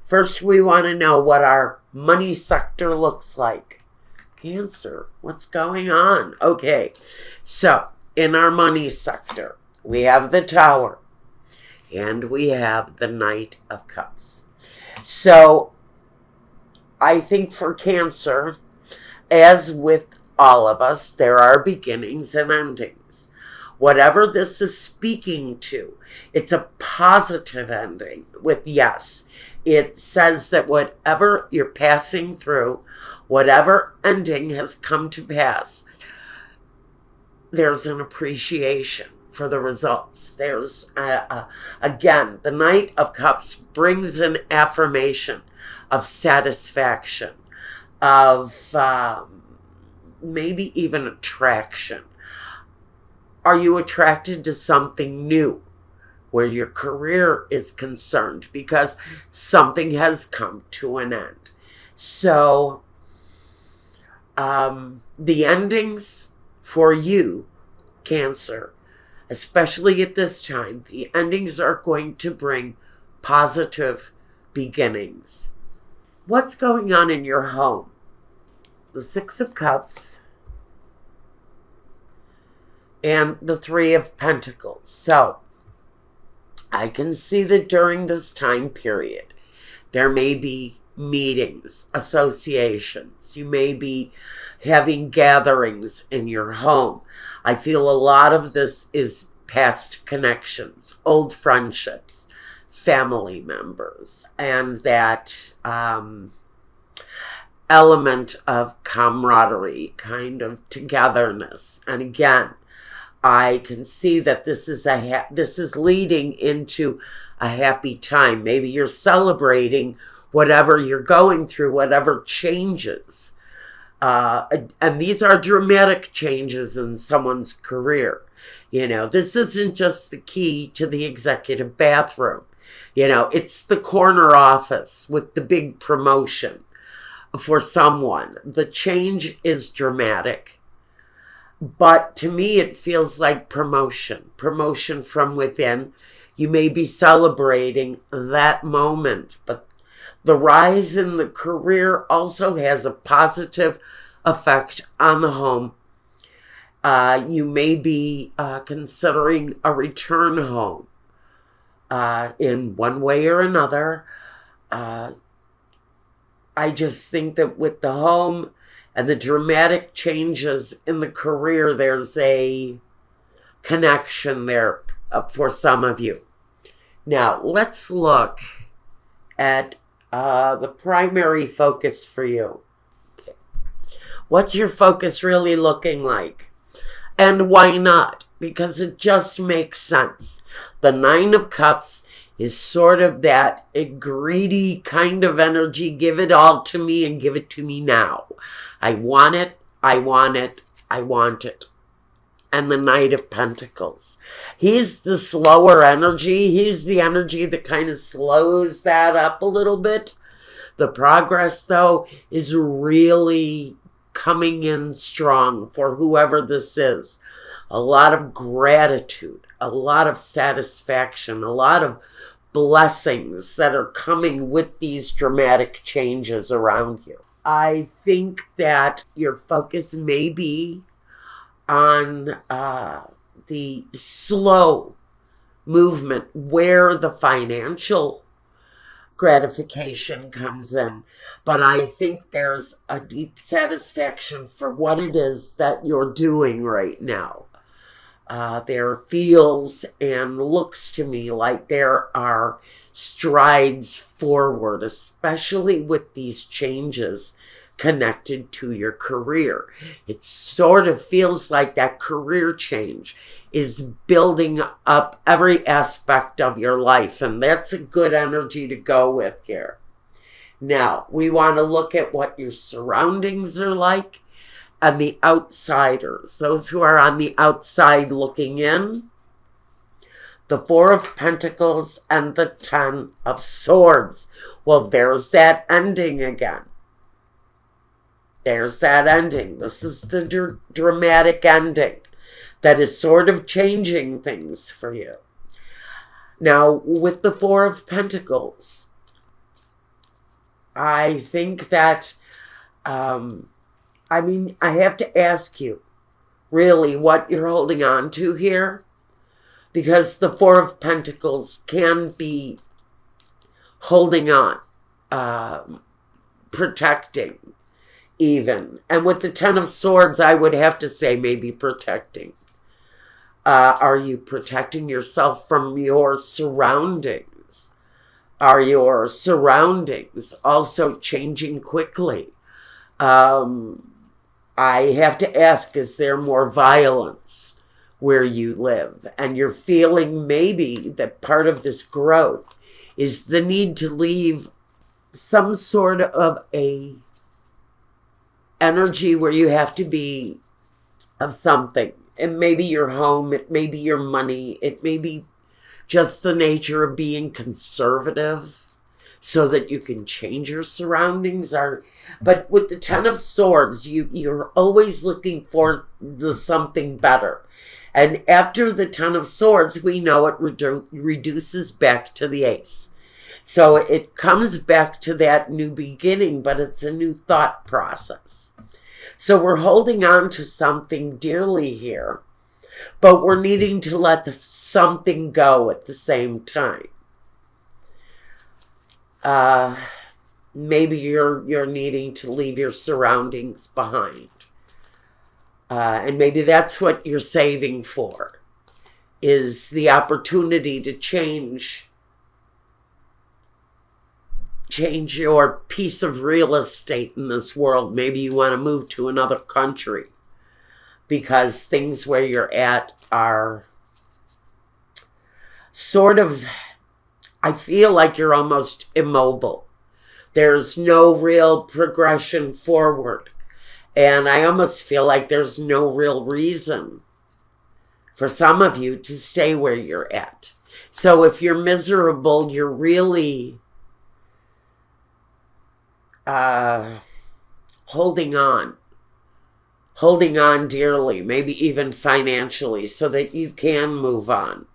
First, we want to know what our money sector looks like. Cancer, what's going on? Okay, so in our money sector, we have the Tower and we have the Knight of Cups. So I think for Cancer, as with all of us, there are beginnings and endings. Whatever this is speaking to, it's a positive ending with yes. It says that whatever you're passing through, whatever ending has come to pass, there's an appreciation for the results. There's, again, the Knight of Cups brings an affirmation of satisfaction, of maybe even attraction. Are you attracted to something new where your career is concerned because something has come to an end? So the endings for you, Cancer, especially at this time, the endings are going to bring positive beginnings. What's going on in your home? The Six of Cups and the Three of Pentacles. So I can see that during this time period, there may be meetings, associations. You may be having gatherings in your home. I feel a lot of this is past connections, old friendships, family members, and that element of camaraderie, kind of togetherness. And again, I can see that this is leading into a happy time. Maybe you're celebrating whatever you're going through, whatever changes. And these are dramatic changes in someone's career. You know, this isn't just the key to the executive bathroom. You know, it's the corner office with the big promotion for someone. The change is dramatic. But to me, it feels like promotion from within. You may be celebrating that moment, but the rise in the career also has a positive effect on the home. You may be considering a return home in one way or another. I just think that with the home and the dramatic changes in the career, there's a connection there for some of you. Now, let's look at the primary focus for you. Okay. What's your focus really looking like? And why not? Because it just makes sense. The Nine of Cups is sort of that greedy kind of energy. Give it all to me and give it to me now. I want it, I want it, I want it. And the Knight of Pentacles. He's the slower energy. He's the energy that kind of slows that up a little bit. The progress, though, is really coming in strong for whoever this is. A lot of gratitude, a lot of satisfaction, a lot of blessings that are coming with these dramatic changes around you. I think that your focus may be on the slow movement where the financial gratification comes in. But I think there's a deep satisfaction for what it is that you're doing right now. There feels and looks to me like there are strides forward, especially with these changes connected to your career. It sort of feels like that career change is building up every aspect of your life, and that's a good energy to go with here. Now, we want to look at what your surroundings are like and the outsiders, those who are on the outside looking in. The Four of Pentacles and the Ten of Swords. Well, there's that ending again. There's that ending. This is the dramatic ending that is sort of changing things for you. Now, with the Four of Pentacles, I think that, I have to ask you really what you're holding on to here, because the Four of Pentacles can be holding on, protecting even. And with the Ten of Swords, I would have to say maybe protecting. Are you protecting yourself from your surroundings? Are your surroundings also changing quickly? I have to ask, is there more violence where you live? And you're feeling maybe that part of this growth is the need to leave some sort of a energy where you have to be of something. It may be your home, it may be your money, it may be just the nature of being conservative so that you can change your surroundings. But with the Ten of Swords, you're always looking for the something better. And after the Ten of Swords, we know it reduces back to the Ace. So it comes back to that new beginning, but it's a new thought process. So we're holding on to something dearly here, but we're needing to let something go at the same time. Maybe you're needing to leave your surroundings behind. And maybe that's what you're saving for, is the opportunity to change your piece of real estate in this world. Maybe you want to move to another country because things where you're at are sort of, I feel like you're almost immobile. There's no real progression forward. And I almost feel like there's no real reason for some of you to stay where you're at. So if you're miserable, you're really holding on dearly, maybe even financially, so that you can move on.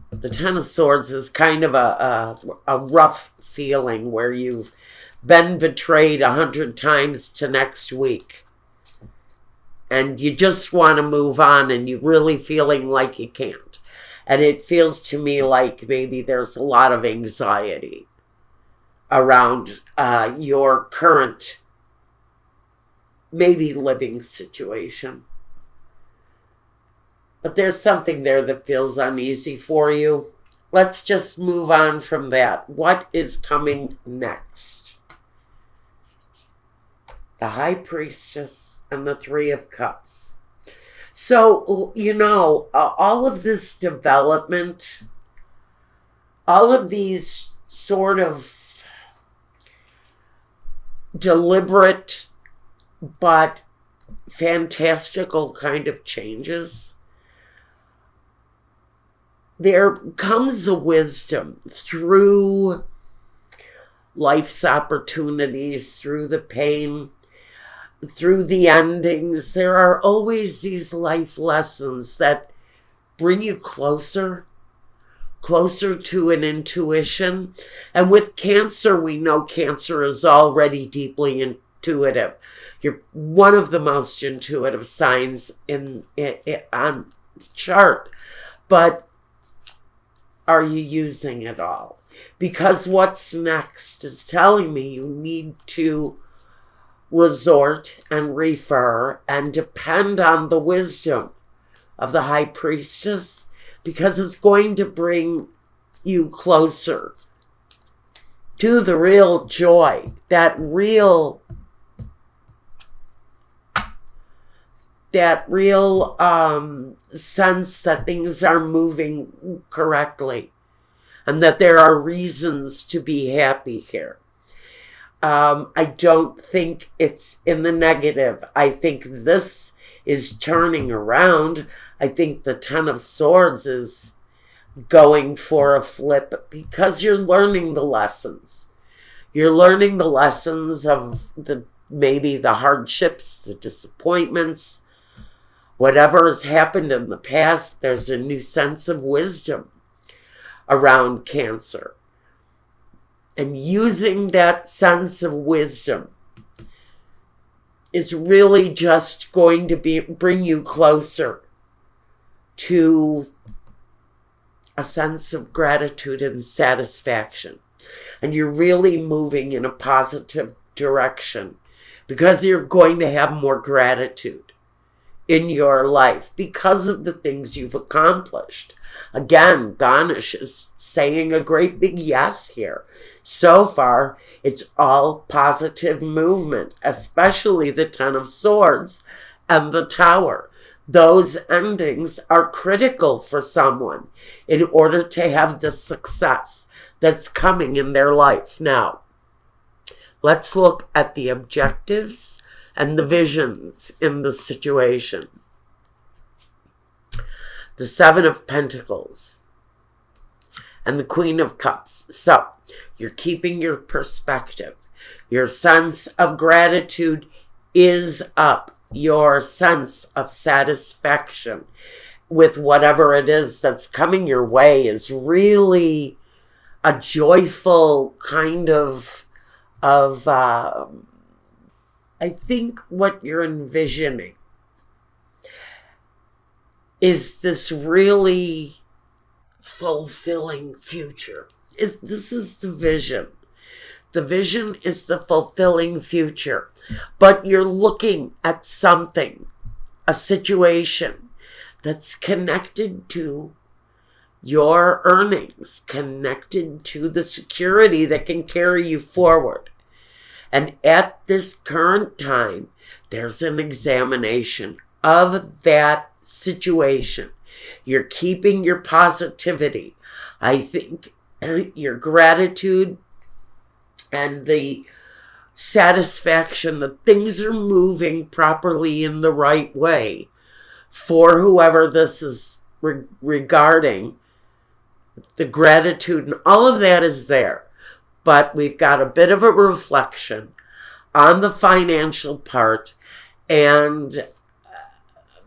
The Ten of Swords is kind of a rough feeling where you've been betrayed 100 times to next week. And you just want to move on, and you're really feeling like you can't. And it feels to me like maybe there's a lot of anxiety around your current maybe living situation. But there's something there that feels uneasy for you. Let's just move on from that. What is coming next? The High Priestess and the Three of Cups. So, all of this development, all of these sort of deliberate but fantastical kind of changes, there comes a wisdom through life's opportunities, through the pain, through the endings. There are always these life lessons that bring you closer to an intuition. And with Cancer, we know Cancer is already deeply intuitive. You're one of the most intuitive signs on the chart. But are you using it all? Because what's next is telling me you need to resort and refer and depend on the wisdom of the High Priestess, because it's going to bring you closer to the real joy, that real sense that things are moving correctly and that there are reasons to be happy here. I don't think it's in the negative. I think this is turning around. I think the Ten of Swords is going for a flip because you're learning the lessons. You're learning the lessons of maybe the hardships, the disappointments, whatever has happened in the past. There's a new sense of wisdom around Cancer. And using that sense of wisdom is really just going to bring you closer to a sense of gratitude and satisfaction. And you're really moving in a positive direction because you're going to have more gratitude in your life because of the things you've accomplished. Again, Ganesh is saying a great big yes here. So far, it's all positive movement, especially the Ten of Swords and the Tower. Those endings are critical for someone in order to have the success that's coming in their life. Now, let's look at the objectives and the visions in the situation. The Seven of Pentacles and the Queen of Cups. So, you're keeping your perspective. Your sense of gratitude is up. Your sense of satisfaction with whatever it is that's coming your way is really a joyful kind of I think what you're envisioning is this really fulfilling future. This is the vision. The vision is the fulfilling future. But you're looking at something, a situation that's connected to your earnings, connected to the security that can carry you forward. And at this current time, there's an examination of that situation. You're keeping your positivity. I think your gratitude and the satisfaction that things are moving properly in the right way for whoever this is regarding. The gratitude and all of that is there. But we've got a bit of a reflection on the financial part and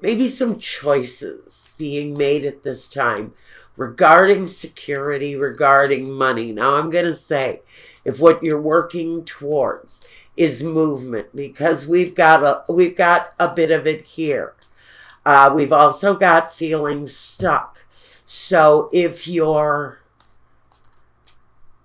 maybe some choices being made at this time regarding security, regarding money. Now, I'm going to say, if what you're working towards is movement, because we've got a bit of it here. We've also got feeling stuck. So if you're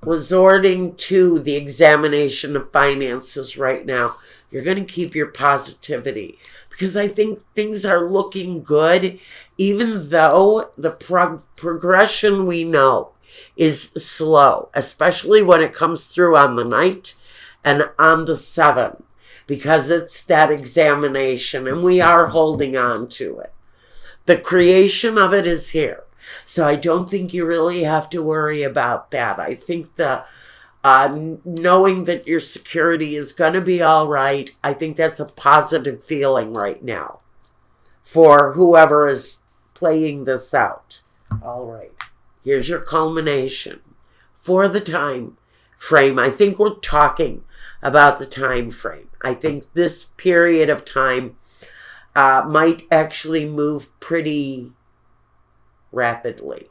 resorting to the examination of finances right now, you're going to keep your positivity because I think things are looking good, even though the progression we know is slow, especially when it comes through on the Knight and on the 7, because it's that examination and we are holding on to it. The creation of it is here. So I don't think you really have to worry about that. I think the knowing that your security is going to be all right, I think that's a positive feeling right now for whoever is playing this out. All right. Here's your culmination for the time frame. I think we're talking about the time frame. I think this period of time might actually move pretty rapidly.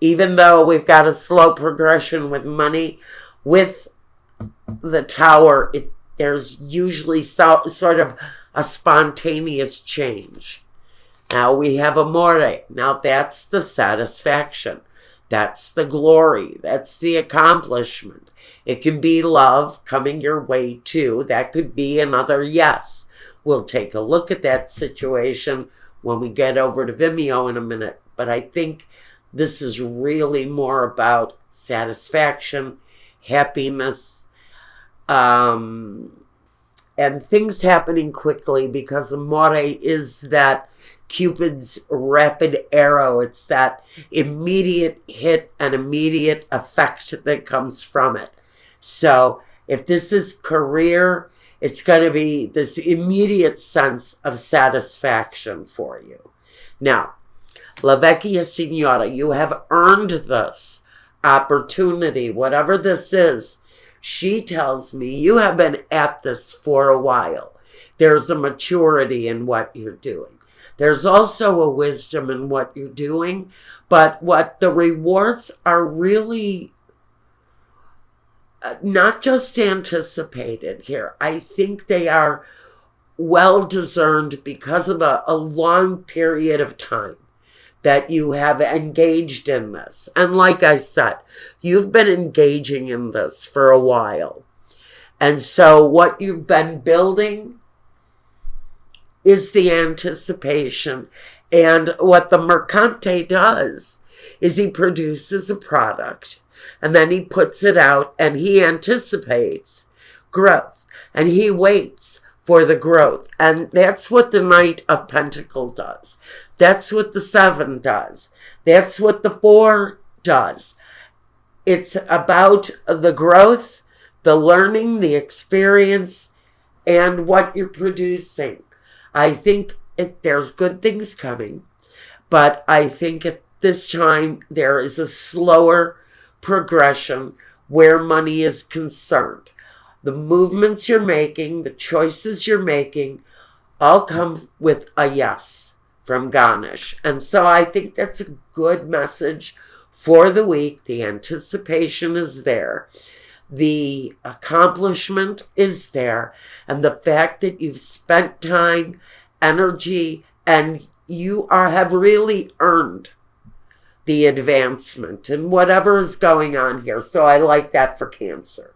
Even though we've got a slow progression with money, with the Tower, there's usually sort of a spontaneous change. Now we have Amore. Now that's the satisfaction. That's the glory. That's the accomplishment. It can be love coming your way too. That could be another yes. We'll take a look at that situation when we get over to Vimeo in a minute. But I think this is really more about satisfaction, happiness, and things happening quickly because Amore is that Cupid's rapid arrow. It's that immediate hit and immediate effect that comes from it. So if this is career, it's going to be this immediate sense of satisfaction for you. Now, La Vecchia Signora, you have earned this opportunity, whatever this is. She tells me you have been at this for a while. There's a maturity in what you're doing. There's also a wisdom in what you're doing, but what the rewards are really not just anticipated here. I think they are well discerned because of a long period of time that you have engaged in this. And like I said, you've been engaging in this for a while. And so what you've been building is the anticipation. And what the Mercante does is he produces a product and then he puts it out and he anticipates growth and he waits for the growth. And that's what the Knight of Pentacles does. That's what the 7 does. That's what the 4 does. It's about the growth, the learning, the experience, and what you're producing. I think there's good things coming, but I think at this time there is a slower progression where money is concerned. The movements you're making, the choices you're making, all come with a yes from Ganesh. And so I think that's a good message for the week. The anticipation is there. The accomplishment is there. And the fact that you've spent time, energy, and you have really earned the advancement and whatever is going on here. So I like that for Cancer.